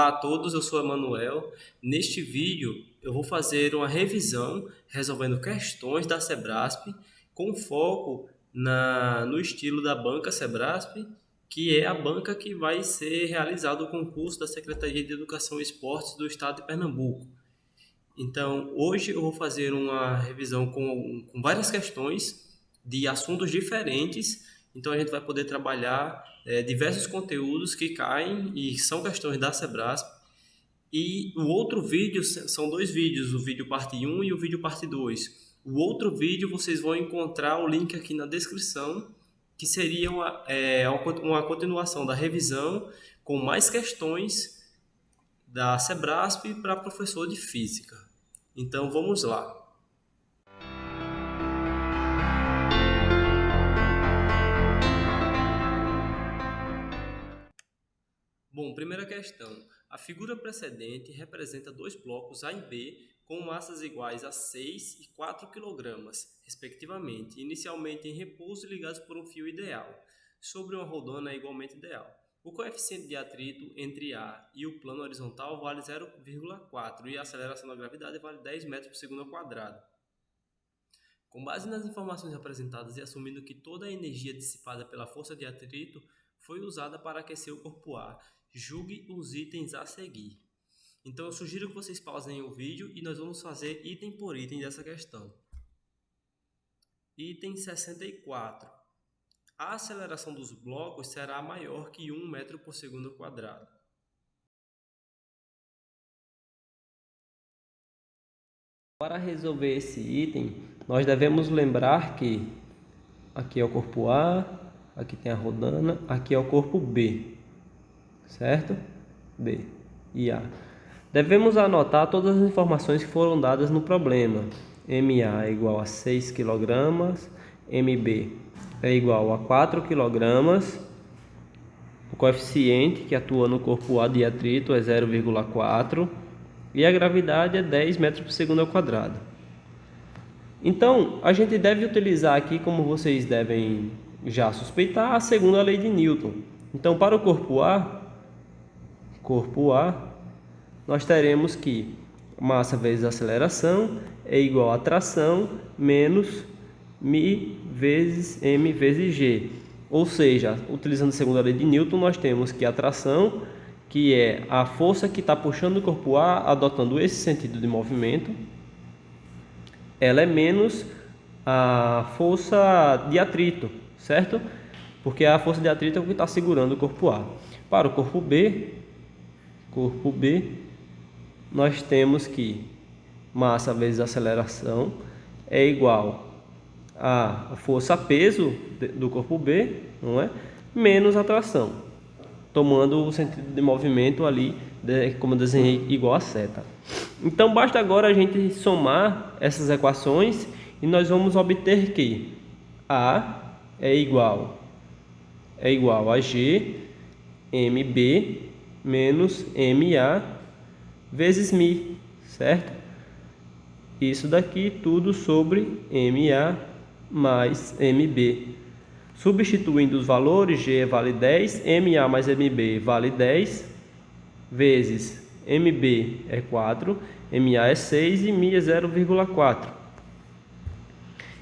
Olá a todos, eu sou Emanuel. Neste vídeo eu vou fazer uma revisão resolvendo questões da Sebrasp com foco no estilo da banca Sebrasp, que é a banca que vai ser realizado o concurso da Secretaria de Educação e Esportes do Estado de Pernambuco. Então, hoje eu vou fazer uma revisão com várias questões de assuntos diferentes. Então, a gente vai poder trabalhar diversos conteúdos que caem e são questões da Sebrasp. E o outro vídeo, são dois vídeos, o vídeo parte 1 e o vídeo parte 2. O outro vídeo vocês vão encontrar o link aqui na descrição, que seria uma continuação da revisão com mais questões da Sebrasp para professor de física. Então vamos lá. Bom, primeira questão. A figura precedente representa dois blocos A e B com massas iguais a 6 e 4 kg, respectivamente, inicialmente em repouso e ligados por um fio ideal, sobre uma rodona igualmente ideal. O coeficiente de atrito entre A e o plano horizontal vale 0,4 e a aceleração da gravidade vale 10 metros por segundo ao quadrado. Com base nas informações apresentadas e assumindo que toda a energia dissipada pela força de atrito foi usada para aquecer o corpo A, julgue os itens a seguir. Então eu sugiro que vocês pausem o vídeo e nós vamos fazer item por item dessa questão. Item 64. A aceleração dos blocos será maior que 1 metro por segundo ao quadrado. Para resolver esse item, nós devemos lembrar que aqui é o corpo A, aqui tem a rodana, aqui é o corpo B, certo? B e A. Devemos anotar todas as informações que foram dadas no problema. MA é igual a 6 kg, MB é igual a 4 kg, o coeficiente que atua no corpo A de atrito é 0,4 e a gravidade é 10 metros por segundo ao quadrado. Então, a gente deve utilizar aqui, como vocês devem já suspeitar, a segunda lei de Newton. Então, para o corpo A, nós teremos que massa vezes aceleração é igual a tração menos μ vezes m vezes g. Ou seja, utilizando a segunda lei de Newton, nós temos que a tração, que é a força que está puxando o corpo A, adotando esse sentido de movimento, ela é menos a força de atrito, certo? Porque a força de atrito é o que está segurando o corpo A. Para o corpo B, nós temos que massa vezes aceleração é igual a força peso do corpo B, não é? Menos a tração, tomando o sentido de movimento ali, como eu desenhei, igual a seta. Então basta agora a gente somar essas equações e nós vamos obter que A é igual a G MB menos MA vezes μ, certo? Isso daqui tudo sobre MA mais MB. Substituindo os valores, G vale 10, MA mais MB vale 10, vezes MB é 4, MA é 6 e μ é 0,4.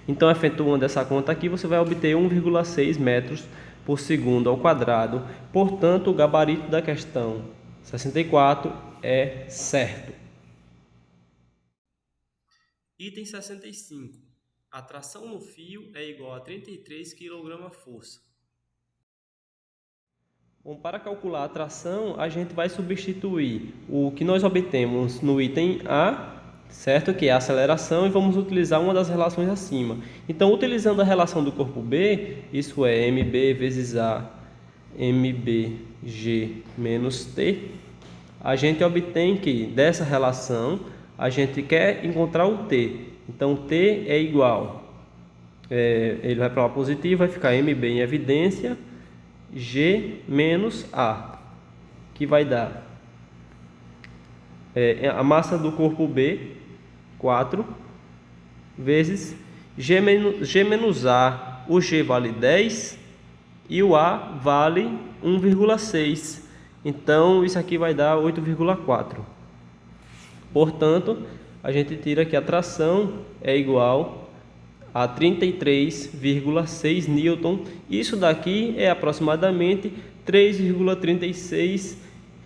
Então, efetuando essa conta aqui, você vai obter 1,6 metros por segundo ao quadrado. Portanto, o gabarito da questão 64 é certo. Item 65. A tração no fio é igual a 33 kg/força. Bom, para calcular a tração, a gente vai substituir o que nós obtemos no item A, certo? Que é a aceleração, e vamos utilizar uma das relações acima. Então, utilizando a relação do corpo B, isso é MB vezes A, MBG menos T, a gente obtém que dessa relação a gente quer encontrar o T. Então, T é igual, ele vai para lá positivo, vai ficar MB em evidência, G menos A, que vai dar a massa do corpo B, 4, vezes G menos A. O G vale 10 e o A vale 1,6, Então, isso aqui vai dar 8,4. Portanto, a gente tira que a tração é igual a 33,6 newton. Isso daqui é aproximadamente 3,36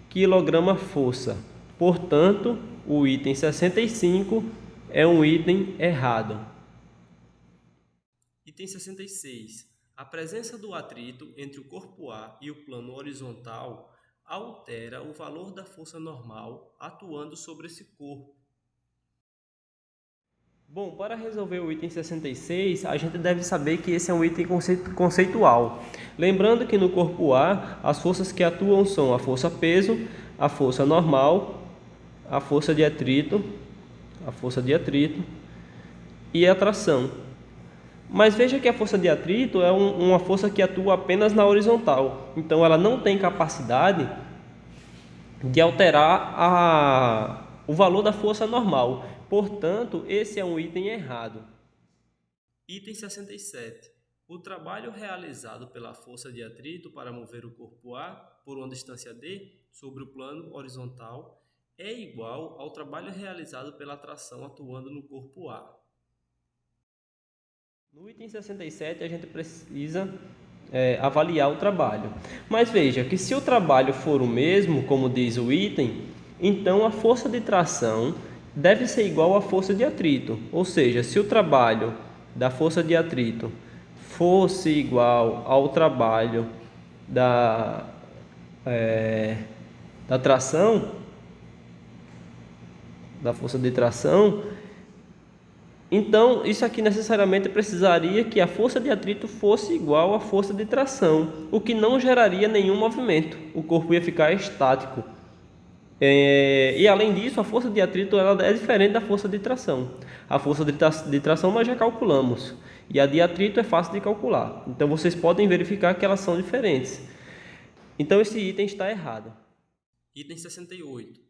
kg-força. Portanto, o item 65 é um item errado. Item 66. A presença do atrito entre o corpo A e o plano horizontal altera o valor da força normal atuando sobre esse corpo. Bom, para resolver o item 66, a gente deve saber que esse é um item conceitual. Lembrando que no corpo A, as forças que atuam são a força peso, a força normal, a força de atrito e a tração. Mas veja que a força de atrito é uma força que atua apenas na horizontal. Então ela não tem capacidade de alterar o valor da força normal. Portanto, esse é um item errado. Item 67. O trabalho realizado pela força de atrito para mover o corpo A por uma distância d sobre o plano horizontal é igual ao trabalho realizado pela tração atuando no corpo A. No item 67, a gente precisa avaliar o trabalho. Mas veja que se o trabalho for o mesmo, como diz o item, então a força de tração deve ser igual à força de atrito. Ou seja, se o trabalho da força de atrito fosse igual ao trabalho da tração, da força de tração, então isso aqui necessariamente precisaria que a força de atrito fosse igual à força de tração, o que não geraria nenhum movimento, o corpo ia ficar estático. E além disso, a força de atrito ela é diferente da força de tração. A força de tração nós já calculamos, e a de atrito é fácil de calcular. Então vocês podem verificar que elas são diferentes. Então esse item está errado. Item 68.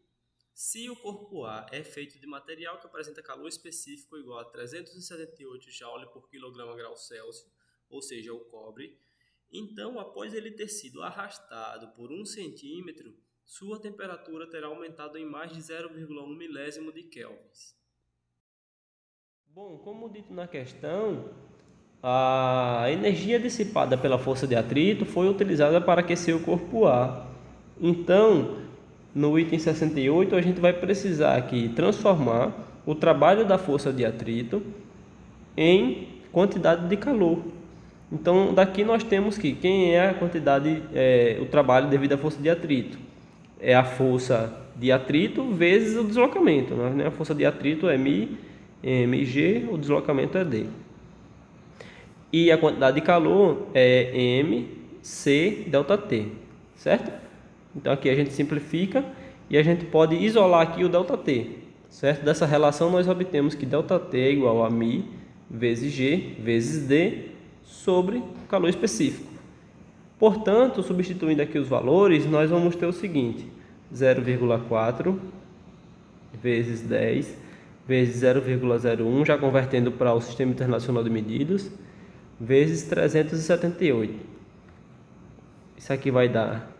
Se o corpo A é feito de material que apresenta calor específico igual a 378 Joule por kg/C, ou seja, o cobre, então após ele ter sido arrastado por 1 centímetro, sua temperatura terá aumentado em mais de 0,1 milésimo de kelvins. Bom, como dito na questão, a energia dissipada pela força de atrito foi utilizada para aquecer o corpo A. Então, no item 68, a gente vai precisar aqui transformar o trabalho da força de atrito em quantidade de calor. Então, daqui nós temos que quem é a quantidade, o trabalho devido à força de atrito? É a força de atrito vezes o deslocamento. Né? A força de atrito é mg, o deslocamento é d. E a quantidade de calor é mc ΔT, certo? Então aqui a gente simplifica e a gente pode isolar aqui o ΔT, certo? Dessa relação nós obtemos que ΔT é igual a μ vezes G vezes D sobre calor específico. Portanto, substituindo aqui os valores, nós vamos ter o seguinte: 0,4 vezes 10 vezes 0,01, já convertendo para o Sistema Internacional de Medidas, vezes 378. Isso aqui vai dar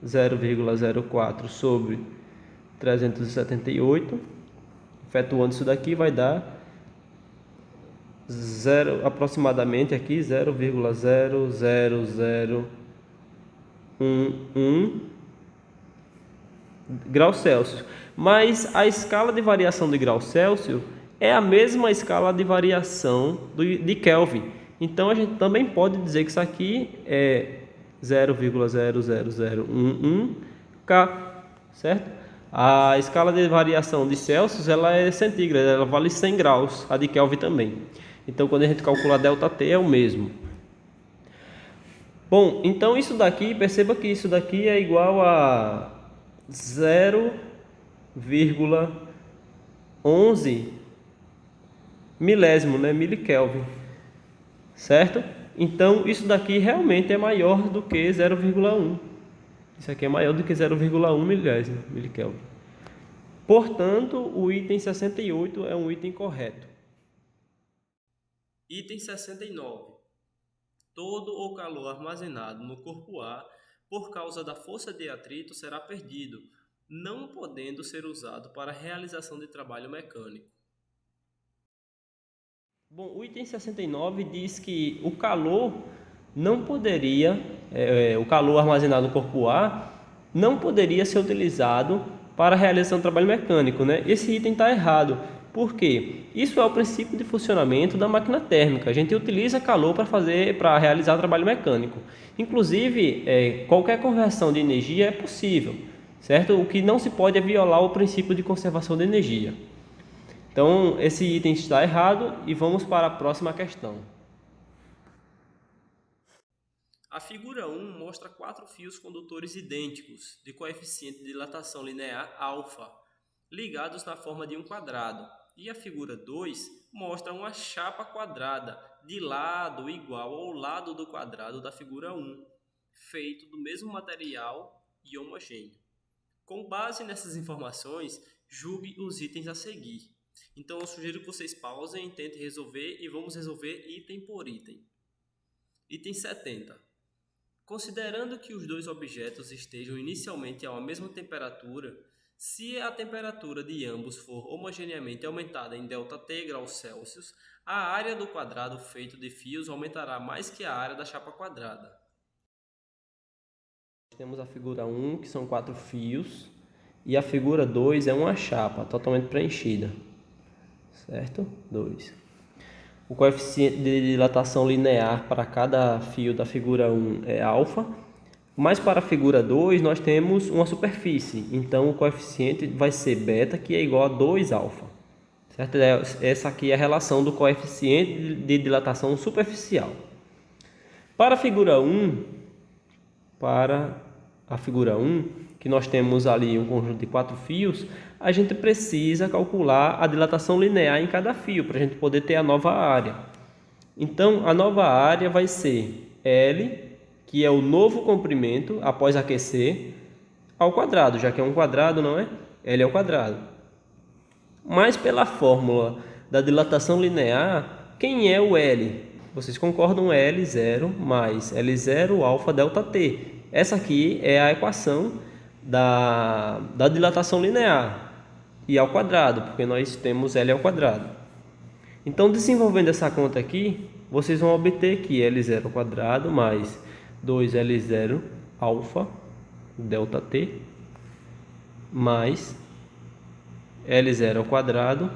0,04 sobre 378, efetuando isso daqui vai dar aproximadamente aqui 0,00011 graus Celsius. Mas a escala de variação de graus Celsius é a mesma escala de variação de Kelvin. Então a gente também pode dizer que isso aqui é 0,00011 K, certo? A escala de variação de Celsius ela é centígrada, ela vale 100 graus, a de Kelvin também. Então quando a gente calcula ΔT é o mesmo. Bom, então isso daqui, perceba que isso daqui é igual a 0,11 milésimo, né, milikelvin, certo? Então isso daqui realmente é maior do que 0,1. Isso aqui é maior do que 0,1 milésimo, milikelvin. Portanto, o item 68 é um item correto. Item 69. Todo o calor armazenado no corpo A por causa da força de atrito, será perdido, não podendo ser usado para a realização de trabalho mecânico. Bom, o item 69 diz que o calor não poderia, o calor armazenado no corpo A, não poderia ser utilizado para a realização do trabalho mecânico, né? Esse item está errado. Por quê? Isso é o princípio de funcionamento da máquina térmica. A gente utiliza calor para realizar o trabalho mecânico. Inclusive, qualquer conversão de energia é possível, certo? O que não se pode é violar o princípio de conservação de energia. Então, esse item está errado e vamos para a próxima questão. A figura 1 mostra 4 fios condutores idênticos, de coeficiente de dilatação linear alfa, ligados na forma de um quadrado. E a figura 2 mostra uma chapa quadrada, de lado igual ao lado do quadrado da figura 1, feito do mesmo material e homogêneo. Com base nessas informações, julgue os itens a seguir. Então, eu sugiro que vocês pausem, tentem resolver e vamos resolver item por item. Item 70. Considerando que os dois objetos estejam inicialmente a uma mesma temperatura, se a temperatura de ambos for homogeneamente aumentada em ΔT graus Celsius, a área do quadrado feito de fios aumentará mais que a área da chapa quadrada. Temos a figura 1, que são 4 fios, e a figura 2 é uma chapa totalmente preenchida, certo? 2. O coeficiente de dilatação linear para cada fio da figura 1 é alfa, mas para a figura 2 nós temos uma superfície, então o coeficiente vai ser beta, que é igual a 2 alfa, certo? Essa aqui é a relação do coeficiente de dilatação superficial. Para a figura 1, que nós temos ali um conjunto de 4 fios, a gente precisa calcular a dilatação linear em cada fio, para a gente poder ter a nova área. Então, a nova área vai ser L, que é o novo comprimento após aquecer, ao quadrado, já que é um quadrado, não é? L ao quadrado. Mas pela fórmula da dilatação linear, quem é o L? Vocês concordam? L0 mais L0 alfa delta T. Essa aqui é a equação da dilatação linear e ao quadrado, porque nós temos L ao quadrado. Então, desenvolvendo essa conta aqui, vocês vão obter que L0 ao quadrado mais 2L0 alfa delta T mais L0 ao quadrado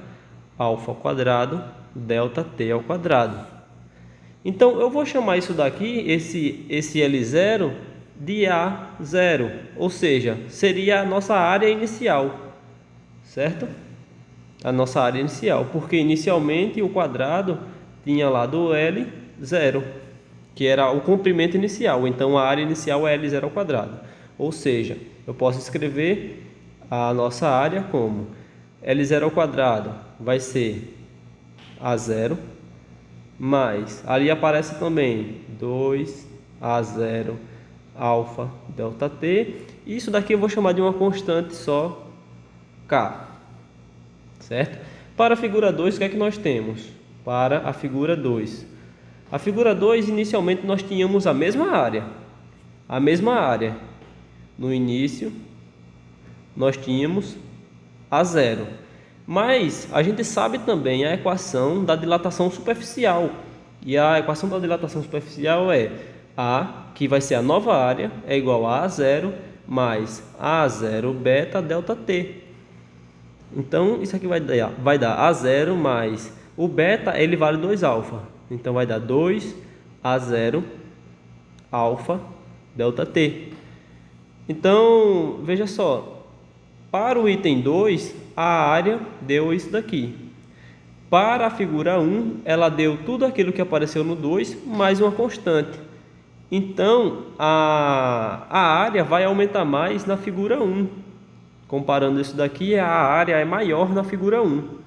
alfa ao quadrado delta T ao quadrado. Então, eu vou chamar isso daqui, esse L0, de A0, ou seja, seria a nossa área inicial, certo? A nossa área inicial, porque inicialmente o quadrado tinha lá do L0, que era o comprimento inicial, então a área inicial é L0 ao quadrado. Ou seja, eu posso escrever a nossa área como L0 ao quadrado vai ser A0, mais, ali aparece também 2A0 alfa delta T. Isso daqui eu vou chamar de uma constante só, K. Certo? Para a figura 2, o que é que nós temos? Para a figura 2. A figura 2, inicialmente, nós tínhamos a mesma área. A mesma área. No início, nós tínhamos A0. Mas a gente sabe também a equação da dilatação superficial. E a equação da dilatação superficial é A, que vai ser a nova área, é igual a A0 mais A0 beta delta T. Então, isso aqui vai dar A0 mais o beta, ele vale 2 alfa. Então, vai dar 2 A0 alfa delta T. Então, veja só. Para o item 2, a área deu isso daqui. Para a figura 1, ela deu tudo aquilo que apareceu no 2, mais uma constante. Então, a área vai aumentar mais na figura 1. Comparando isso daqui, a área é maior na figura 1,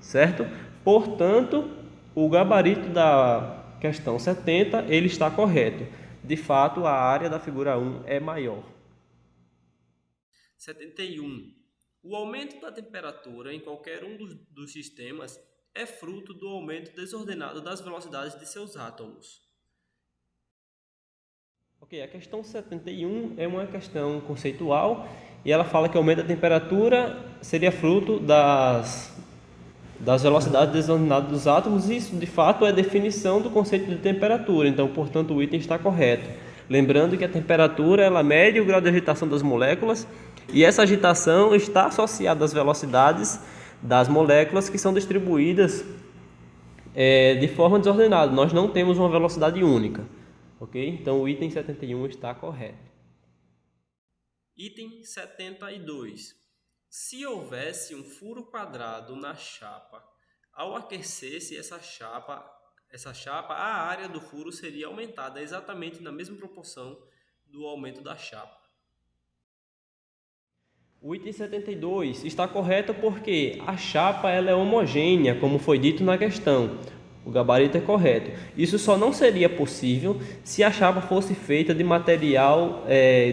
certo? Portanto, o gabarito da questão 70, ele está correto. De fato, a área da figura 1 é maior. 71. O aumento da temperatura em qualquer um dos sistemas é fruto do aumento desordenado das velocidades de seus átomos. Ok, a questão 71 é uma questão conceitual e ela fala que o aumento da temperatura seria fruto das velocidades desordenadas dos átomos. Isso, de fato, é definição do conceito de temperatura. Então, portanto, o item está correto. Lembrando que a temperatura ela mede o grau de agitação das moléculas e essa agitação está associada às velocidades das moléculas que são distribuídas de forma desordenada. Nós não temos uma velocidade única. Ok? Então, o item 71 está correto. Item 72. Se houvesse um furo quadrado na chapa, ao aquecer-se essa chapa, a área do furo seria aumentada exatamente na mesma proporção do aumento da chapa. O item 72 está correto porque a chapa ela é homogênea, como foi dito na questão. O gabarito é correto. Isso só não seria possível se a chapa fosse feita de material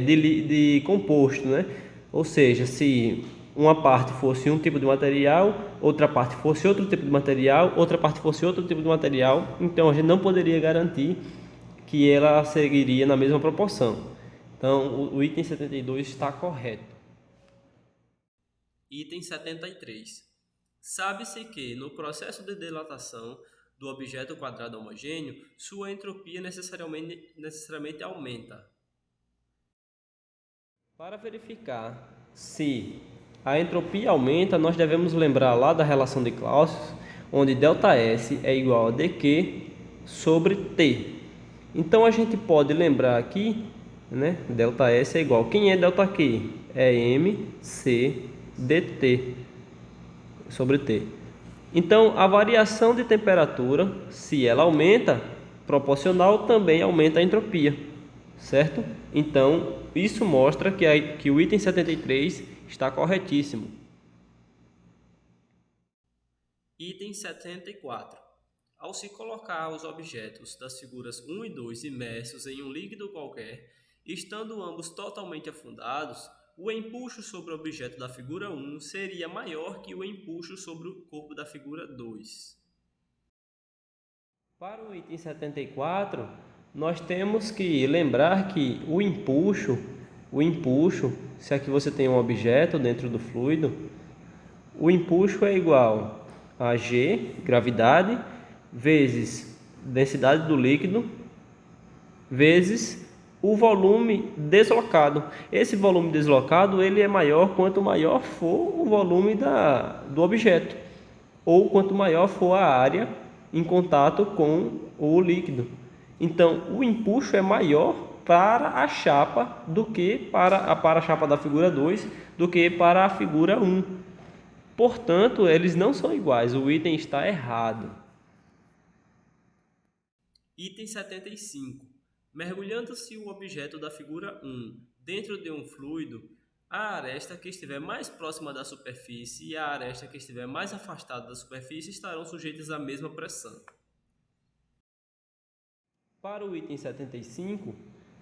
de composto, né? Ou seja, se uma parte fosse um tipo de material, outra parte fosse outro tipo de material, outra parte fosse outro tipo de material, então a gente não poderia garantir que ela seguiria na mesma proporção. Então, o item 72 está correto. Item 73. Sabe-se que, no processo de dilatação do objeto quadrado homogêneo, sua entropia necessariamente aumenta. Para verificar se a entropia aumenta, nós devemos lembrar lá da relação de Clausius, onde ΔS é igual a dQ sobre T. Então a gente pode lembrar aqui, né? ΔS é igual. Quem é ΔQ? É mc dt sobre T. Então a variação de temperatura, se ela aumenta, proporcional também aumenta a entropia, certo? Então isso mostra que o item 73 está corretíssimo. Item 74. Ao se colocar os objetos das figuras 1 e 2 imersos em um líquido qualquer, estando ambos totalmente afundados, o empuxo sobre o objeto da figura 1 seria maior que o empuxo sobre o corpo da figura 2. Para o item 74, nós temos que lembrar que o empuxo, se aqui você tem um objeto dentro do fluido, o empuxo é igual a G, gravidade, vezes densidade do líquido, vezes o volume deslocado. Esse volume deslocado ele é maior quanto maior for o volume do objeto, ou quanto maior for a área em contato com o líquido. Então, o empuxo é maior para a chapa do que para a chapa da figura 2 do que para a figura 1. Portanto, eles não são iguais, o item está errado. Item 75. Mergulhando-se o objeto da figura 1 dentro de um fluido, a aresta que estiver mais próxima da superfície e a aresta que estiver mais afastada da superfície estarão sujeitas à mesma pressão. Para o item 75,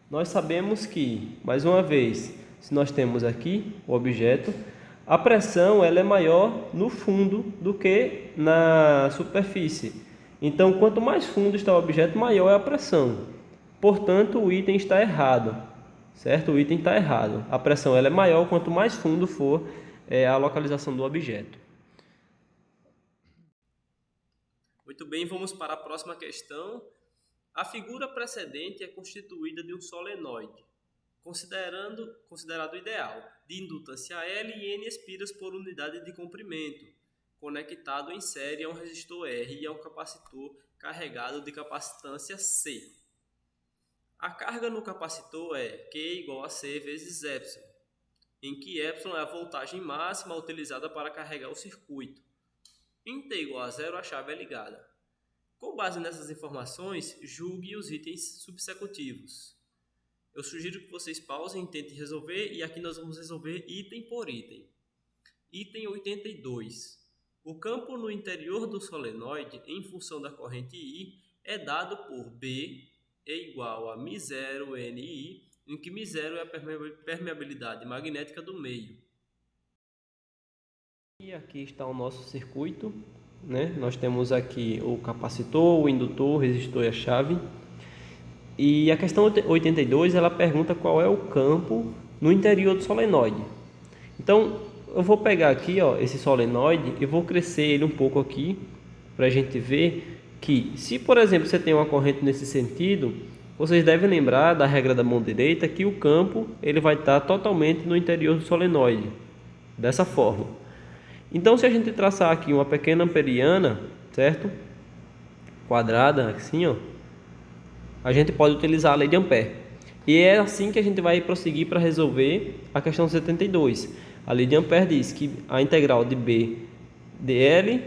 nós sabemos que, mais uma vez, se nós temos aqui o objeto, a pressão ela é maior no fundo do que na superfície. Então, quanto mais fundo está o objeto, maior é a pressão. Portanto, o item está errado, certo? O item está errado. A pressão ela é maior quanto mais fundo for a localização do objeto. Muito bem, vamos para a próxima questão. A figura precedente é constituída de um solenoide, considerado ideal, de indutância L e N espiras por unidade de comprimento, conectado em série a um resistor R e a um capacitor carregado de capacitância C. A carga no capacitor é Q igual a C vezes Epsilon, em que Epsilon é a voltagem máxima utilizada para carregar o circuito. Em T igual a 0, a chave é ligada. Com base nessas informações, julgue os itens subsecutivos. Eu sugiro que vocês pausem e tentem resolver, e aqui nós vamos resolver item por item. Item 82. O campo no interior do solenoide, em função da corrente I, é dado por B é igual a μ0 NI, em que μ0 é a permeabilidade magnética do meio. E aqui está o nosso circuito, né? Nós temos aqui o capacitor, o indutor, o resistor e a chave. E a questão 82, ela pergunta qual é o campo no interior do solenoide. Então, eu vou pegar aqui, ó, esse solenoide e vou crescer ele um pouco aqui, para a gente ver que, se por exemplo você tem uma corrente nesse sentido, vocês devem lembrar da regra da mão direita que o campo ele vai estar totalmente no interior do solenoide, dessa forma. Então, se a gente traçar aqui uma pequena amperiana, certo? Quadrada, assim, ó, a gente pode utilizar a lei de Ampère. E é assim que a gente vai prosseguir para resolver a questão 72. A lei de Ampère diz que a integral de B dl,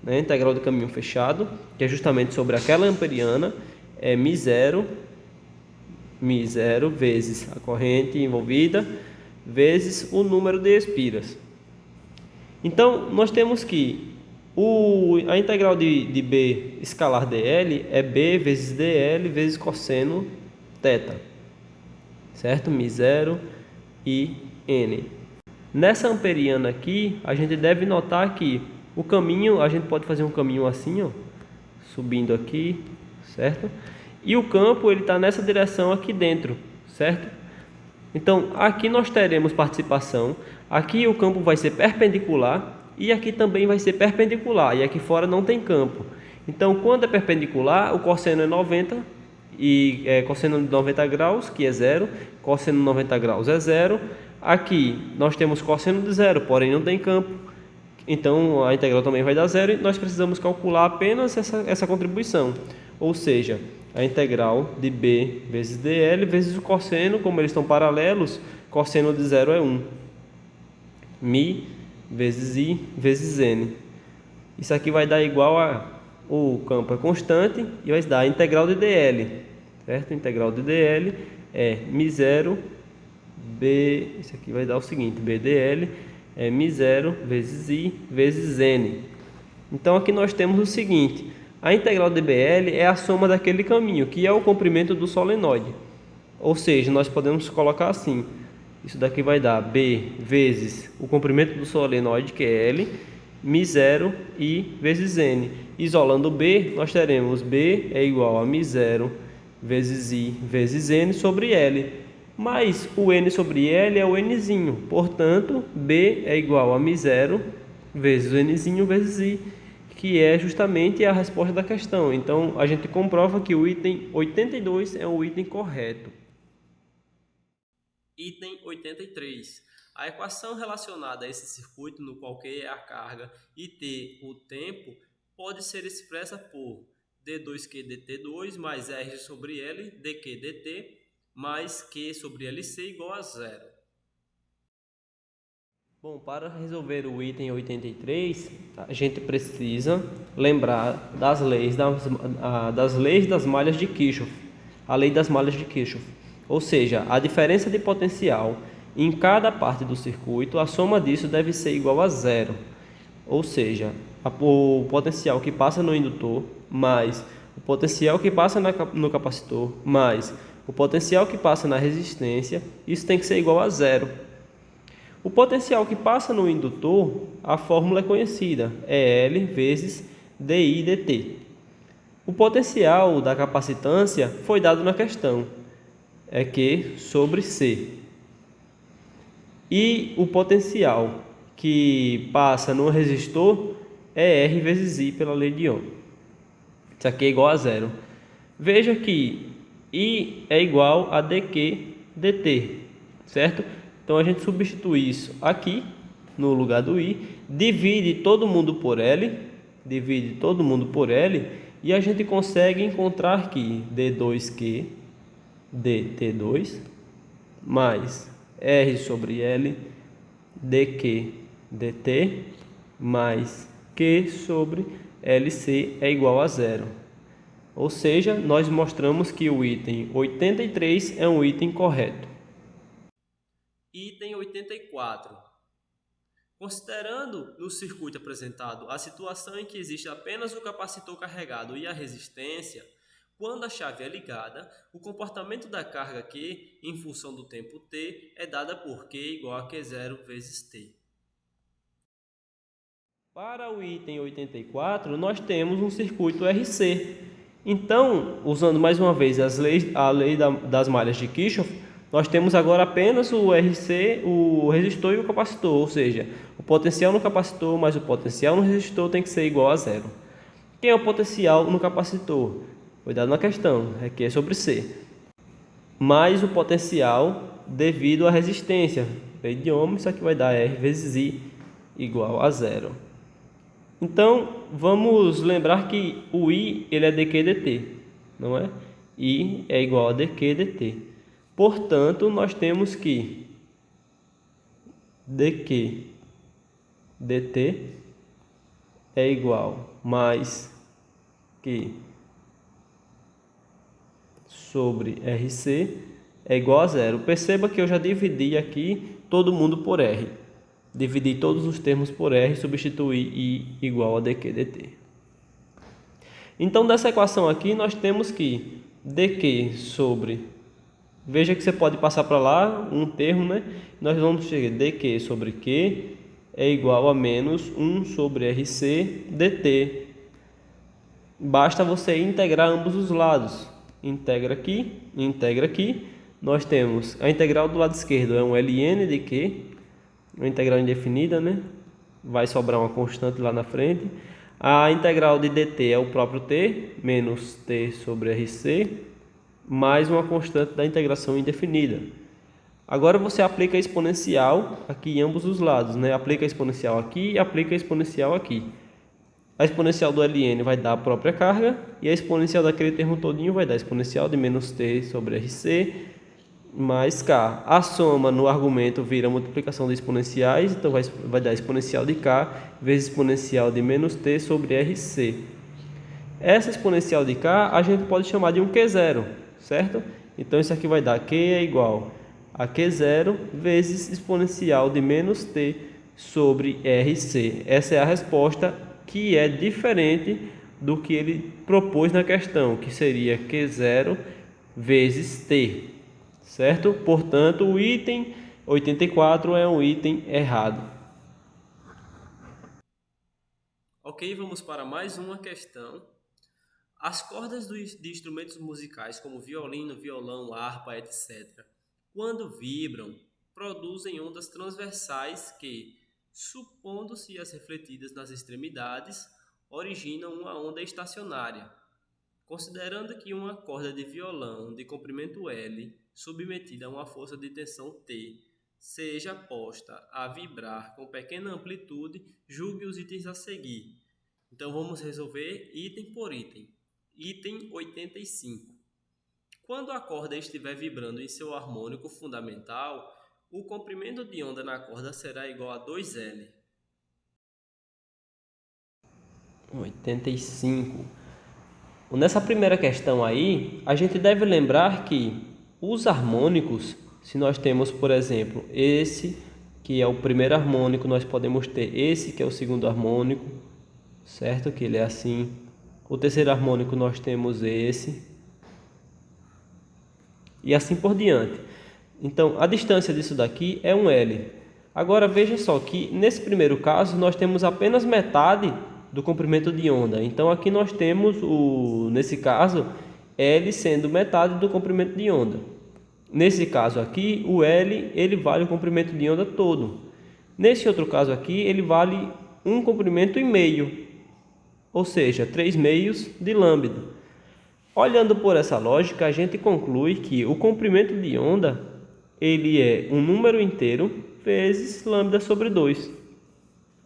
né, integral de caminho fechado, que é justamente sobre aquela amperiana, é μ0 vezes a corrente envolvida, vezes o número de espiras. Então, nós temos que a integral de B escalar dl é B vezes dl vezes cosseno θ, certo? μ0 e n. Nessa amperiana aqui, a gente deve notar que o caminho, a gente pode fazer um caminho assim, ó, subindo aqui, certo? E o campo, ele está nessa direção aqui dentro, certo? Então, aqui nós teremos participação, aqui o campo vai ser perpendicular e aqui também vai ser perpendicular, e aqui fora não tem campo. Então, quando é perpendicular, o cosseno é 90, e cosseno de 90 graus, que é zero, cosseno de 90 graus é zero. Aqui nós temos cosseno de zero, porém não tem campo, então a integral também vai dar zero, e nós precisamos calcular apenas essa contribuição, ou seja, a integral de B vezes dl vezes o cosseno, como eles estão paralelos, cosseno de zero é 1, μ vezes I vezes N. Isso aqui vai dar igual a, o campo é constante, e vai dar a integral de dl, certo? A integral de dl é μ0 B, isso aqui vai dar o seguinte, B dl é μ0 vezes I vezes N. Então aqui nós temos o seguinte, a integral de BL é a soma daquele caminho, que é o comprimento do solenoide. Ou seja, nós podemos colocar assim, isso daqui vai dar B vezes o comprimento do solenoide, que é L, μ0 I vezes N. Isolando B, nós teremos B é igual a μ0 vezes I vezes N sobre L. Mas o N sobre L é o Nzinho, portanto, B é igual a μ0 vezes o Nzinho vezes I, que é justamente a resposta da questão. Então, a gente comprova que o item 82 é um item correto. Item 83. A equação relacionada a esse circuito no qual Q é a carga e T o tempo pode ser expressa por d2q dt2 mais R sobre L dq dt mais Q sobre LC igual a zero. Bom, para resolver o item 83, a gente precisa lembrar das leis das malhas de Kirchhoff, a lei das malhas de Kirchhoff. Ou seja, a diferença de potencial em cada parte do circuito, a soma disso deve ser igual a zero. Ou seja, o potencial que passa no indutor mais o potencial que passa no capacitor mais o potencial que passa na resistência, isso tem que ser igual a zero. O potencial que passa no indutor, a fórmula é conhecida, é L vezes dI dt. O potencial da capacitância foi dado na questão, é Q sobre C. E o potencial que passa no resistor é R vezes I pela lei de Ohm. Isso aqui é igual a zero. Veja que I é igual a dq dt, certo? Então a gente substitui isso aqui no lugar do I, divide todo mundo por L, e a gente consegue encontrar que d2q dt2 mais R sobre L dq dt mais Q sobre LC é igual a zero. Ou seja, nós mostramos que o item 83 é um item correto. Item 84. Considerando no circuito apresentado a situação em que existe apenas o capacitor carregado e a resistência, quando a chave é ligada, o comportamento da carga Q em função do tempo t é dada por Q igual a Q0 vezes t. Para o item 84, nós temos um circuito RC. Então, usando mais uma vez a lei das malhas de Kirchhoff, nós temos agora apenas o RC, o resistor e o capacitor, ou seja, o potencial no capacitor mais o potencial no resistor tem que ser igual a zero. Quem é o potencial no capacitor? Foi dado na questão, é Q sobre C, mais o potencial devido à resistência, lei de Ohm, isso aqui vai dar R vezes I igual a zero. Então, vamos lembrar que o I ele é dq dt, não é? I é igual a dq dt. Portanto, nós temos que dq dt é igual mais Q sobre RC é igual a zero. Perceba que eu já dividi aqui todo mundo por R. Dividi todos os termos por R e substituí I igual a dq dt. Então, dessa equação aqui, nós temos que dq sobre... Veja que você pode passar para lá um termo, né? Nós vamos ter dq sobre Q é igual a menos 1 sobre RC dt. Basta você integrar ambos os lados. Integra aqui. Nós temos a integral do lado esquerdo é um ln de Q, uma integral indefinida, né? Vai sobrar uma constante lá na frente. A integral de dt é o próprio t, menos t sobre rc, mais uma constante da integração indefinida. Agora você aplica a exponencial aqui em ambos os lados, né? Aplica a exponencial aqui e aplica a exponencial aqui. A exponencial do ln vai dar a própria carga e a exponencial daquele termo todinho vai dar a exponencial de menos t sobre rc mais k. A soma no argumento vira a multiplicação de exponenciais, então vai dar exponencial de k vezes exponencial de menos t sobre rc. Essa exponencial de k a gente pode chamar de um Q0, certo? Então isso aqui vai dar Q é igual a Q0 vezes exponencial de menos t sobre rc. Essa é a resposta, que é diferente do que ele propôs na questão, que seria Q0 vezes t, certo? Portanto, o item 84 é um item errado. Ok, vamos para mais uma questão. As cordas de instrumentos musicais, como violino, violão, harpa, etc., quando vibram, produzem ondas transversais que, supondo-se as refletidas nas extremidades, originam uma onda estacionária. Considerando que uma corda de violão de comprimento L, submetida a uma força de tensão T, seja posta a vibrar com pequena amplitude, julgue os itens a seguir. Então vamos resolver item por item. Item 85. Quando a corda estiver vibrando em seu harmônico fundamental, o comprimento de onda na corda será igual a 2L. 85. Nessa primeira questão aí, a gente deve lembrar que os harmônicos, se nós temos, por exemplo, esse que é o primeiro harmônico, nós podemos ter esse que é o segundo harmônico, certo? Que ele é assim. O terceiro harmônico nós temos esse. E assim por diante. Então, a distância disso daqui é um L. Agora, veja só que nesse primeiro caso, nós temos apenas metade do comprimento de onda. Então, aqui nós temos, nesse caso, L sendo metade do comprimento de onda. Nesse caso aqui, o L ele vale o comprimento de onda todo. Nesse outro caso aqui, ele vale um comprimento e meio, ou seja, 3 meios de lambda. Olhando por essa lógica, a gente conclui que o comprimento de onda ele é um número inteiro vezes lambda sobre 2,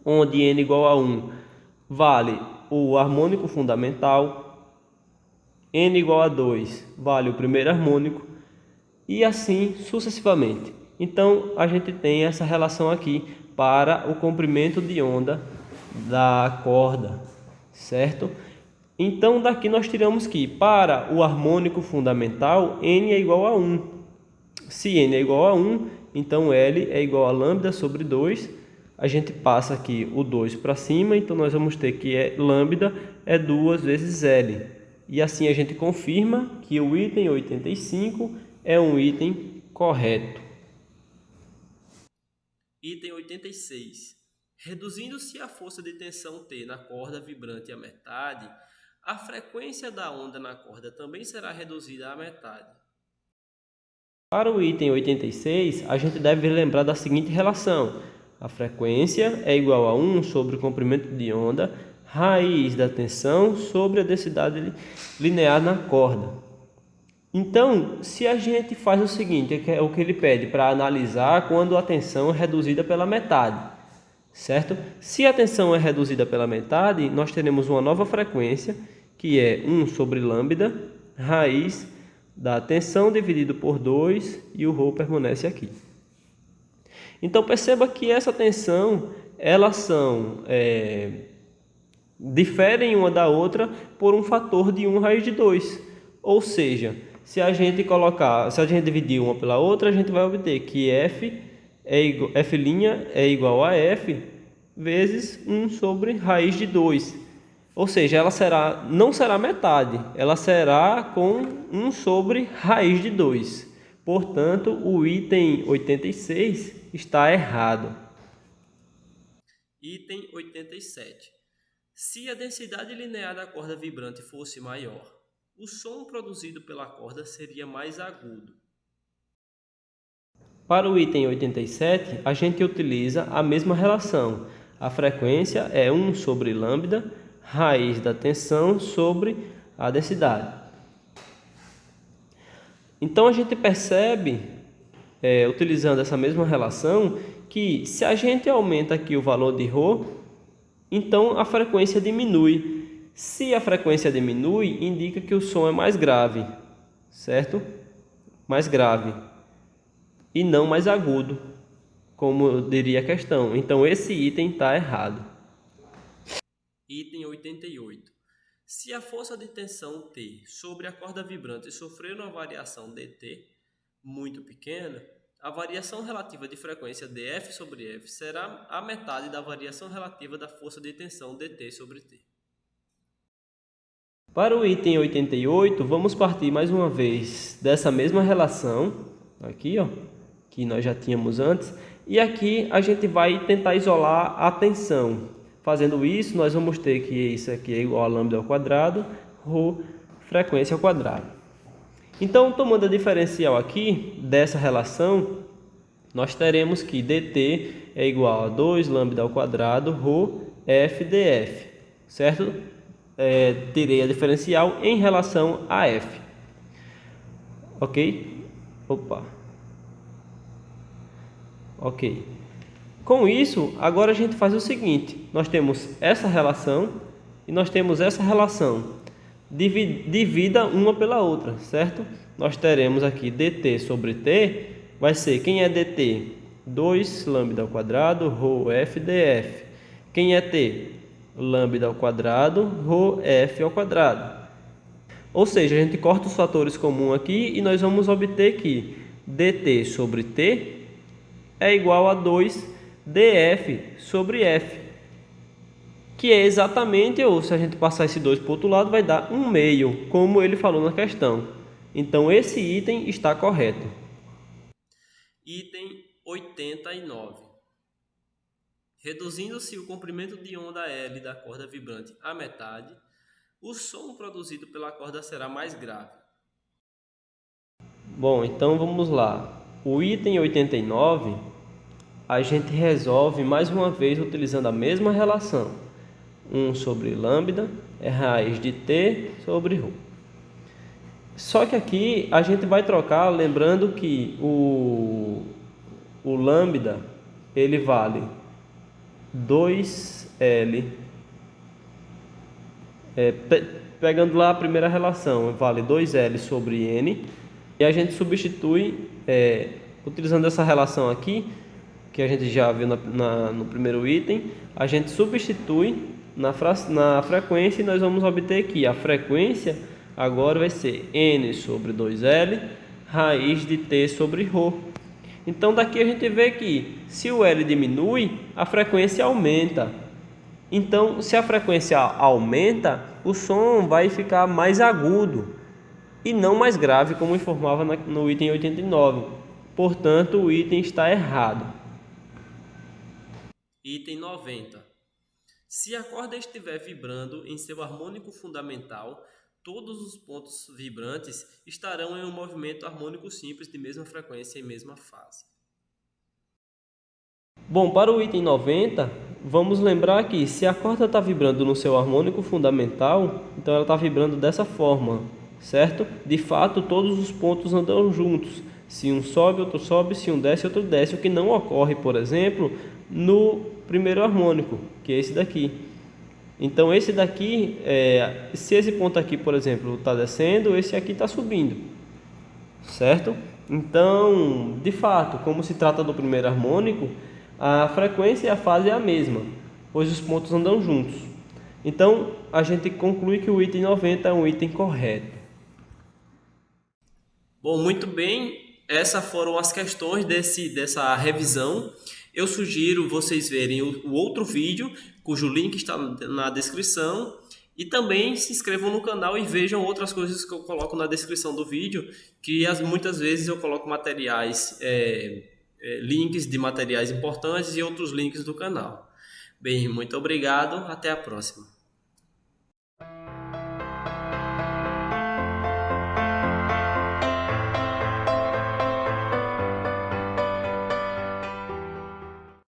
onde n igual a 1 vale o harmônico fundamental, n igual a 2 vale o primeiro harmônico e assim sucessivamente. Então, a gente tem essa relação aqui para o comprimento de onda da corda, certo? Então, daqui nós tiramos que para o harmônico fundamental, n é igual a 1. Se n é igual a 1, então L é igual a lambda sobre 2. A gente passa aqui o 2 para cima, então nós vamos ter que lambda é 2 vezes L. E assim a gente confirma que o item 85 é um item correto. Item 86. Reduzindo-se a força de tensão T na corda vibrante à metade, A frequência da onda na corda também será reduzida à metade. Para o item 86, a gente deve lembrar da seguinte relação. A frequência é igual a 1 sobre o comprimento de onda, raiz da tensão sobre a densidade linear na corda. Então, se a gente faz o seguinte, que é o que ele pede para analisar quando a tensão é reduzida pela metade, certo? Se a tensão é reduzida pela metade, nós teremos uma nova frequência, que é 1 sobre lambda, raiz da tensão dividido por 2, e o ρ permanece aqui. Então, perceba que essa tensão, elas diferem uma da outra por um fator de 1 raiz de 2. Ou seja, se a gente dividir uma pela outra, a gente vai obter que F é igual a F vezes 1 sobre raiz de 2. Ou seja, ela não será metade, ela será com 1 sobre raiz de 2. Portanto, o item 86 está errado. Item 87. Se a densidade linear da corda vibrante fosse maior, o som produzido pela corda seria mais agudo. Para o item 87, a gente utiliza a mesma relação. A frequência é 1 sobre lambda, raiz da tensão sobre a densidade. Então, a gente percebe, utilizando essa mesma relação, que se a gente aumenta aqui o valor de ρ, então a frequência diminui. Se a frequência diminui, indica que o som é mais grave, certo? Mais grave e não mais agudo, como diria a questão. Então, esse item está errado. Item 88. Se a força de tensão T sobre a corda vibrante sofrer uma variação dt muito pequena, a variação relativa de frequência dF sobre F será a metade da variação relativa da força de tensão dt sobre T. Para o item 88, vamos partir mais uma vez dessa mesma relação, aqui, ó, que nós já tínhamos antes, e aqui a gente vai tentar isolar a tensão. Fazendo isso, nós vamos ter que isso aqui é igual a lambda ao quadrado, ρ, frequência ao quadrado. Então, tomando a diferencial aqui dessa relação, nós teremos que dt é igual a 2 lambda ao quadrado, ρ, f df, certo? Tirei a diferencial em relação a f. Ok? Ok. Com isso, agora a gente faz o seguinte. Nós temos essa relação e nós temos essa relação. Divida uma pela outra, certo? Nós teremos aqui dt sobre t, vai ser, quem é dt? 2 lambda ao quadrado, ρ, f df. Quem é t? Lambda ao quadrado, ρ, f ao quadrado. Ou seja, a gente corta os fatores comuns aqui e nós vamos obter que dt sobre t é igual a 2 df sobre f, que é exatamente, ou se a gente passar esse 2 para o outro lado, vai dar 1/2, como ele falou na questão. Então, esse item está correto. Item 89. Reduzindo-se o comprimento de onda L da corda vibrante à metade, o som produzido pela corda será mais grave. Bom, então vamos lá. O item 89, a gente resolve mais uma vez utilizando a mesma relação. 1 sobre lambda é raiz de t sobre ρ. Só que aqui a gente vai trocar, lembrando que o lambda ele vale 2L, pegando lá a primeira relação, vale 2L sobre N, e a gente substitui, utilizando essa relação aqui, que a gente já viu no primeiro item, a gente substitui na frequência e nós vamos obter que a frequência agora vai ser N sobre 2L, raiz de T sobre ρ. Então, daqui a gente vê que se o L diminui, a frequência aumenta. Então, se a frequência aumenta, o som vai ficar mais agudo e não mais grave, como informava no item 89. Portanto, o item está errado. Item 90. Se a corda estiver vibrando em seu harmônico fundamental, todos os pontos vibrantes estarão em um movimento harmônico simples de mesma frequência e mesma fase. Bom, para o item 90, vamos lembrar que se a corda está vibrando no seu harmônico fundamental, então ela está vibrando dessa forma, certo? De fato, todos os pontos andam juntos. Se um sobe, outro sobe, se um desce, outro desce, o que não ocorre, por exemplo, no primeiro harmônico, que é esse daqui. Então, esse daqui, se esse ponto aqui, por exemplo, está descendo, esse aqui está subindo, certo? Então, de fato, como se trata do primeiro harmônico, a frequência e a fase é a mesma, pois os pontos andam juntos. Então, a gente conclui que o item 90 é um item correto. Bom, muito bem. Essas foram as questões dessa revisão. Eu sugiro vocês verem o outro vídeo, cujo link está na descrição. E também se inscrevam no canal e vejam outras coisas que eu coloco na descrição do vídeo, que muitas vezes eu coloco materiais, links de materiais importantes e outros links do canal. Bem, muito obrigado. Até a próxima.